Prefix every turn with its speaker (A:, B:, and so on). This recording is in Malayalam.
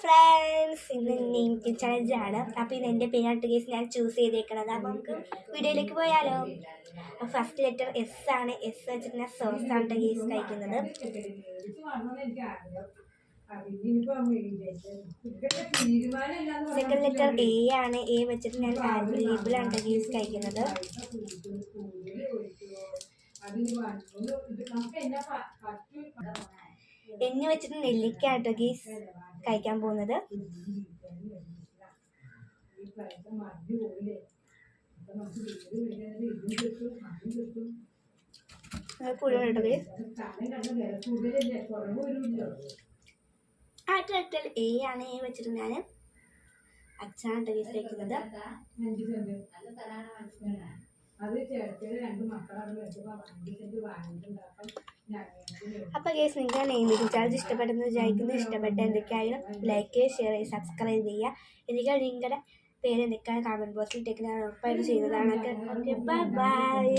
A: ഫ്രണ്ട്സ്, ഇന്ന് നെയിം ചലഞ്ചാണ്. അപ്പോൾ ഇത് എൻ്റെ പേരായിട്ട് കേസ് ഞാൻ ചൂസ് ചെയ്തേക്കണത്. അപ്പോൾ നമുക്ക് വീഡിയോയിലേക്ക് പോയാലോ. ഫസ്റ്റ് ലെറ്റർ എസ് ആണ്. എസ് വെച്ചിട്ട് ഞാൻ സോസാണ് കേസ് കഴിക്കുന്നത്. സെക്കൻഡ് ലെറ്റർ എ ആണ്. എ വെച്ചിട്ട് ഞാൻ ലേബിളാണ് കേസ് കഴിക്കുന്നത്. എന്നെ വെച്ചിട്ട് നെല്ലിക്കാട്ടോ ഗീസ് കഴിക്കാൻ പോകുന്നത്. അടുത്ത എ ആണ്. എ വെച്ചിട്ട് ഞാൻ അച്ഛനാട്ടോ ഗീസ് കഴിക്കുന്നത്. അപ്പോൾ ഗേസ് നിങ്ങൾക്ക് നെയിം ചാർജ് ഇഷ്ടപ്പെട്ടെന്ന് വിചാരിക്കുന്നു. ഇഷ്ടപ്പെട്ട എന്തൊക്കെയായാലും ലൈക്ക്, ഷെയർ, സബ്സ്ക്രൈബ് ചെയ്യുക. എനിക്ക് നിങ്ങളുടെ പേര് എന്തൊക്കെയാണ് കമൻറ്റ് ബോക്സിൽ ഇട്ടേക്ക് ഞാൻ ഉറപ്പായിട്ട് ചെയ്യുന്നതാണ്. Okay, bye bye.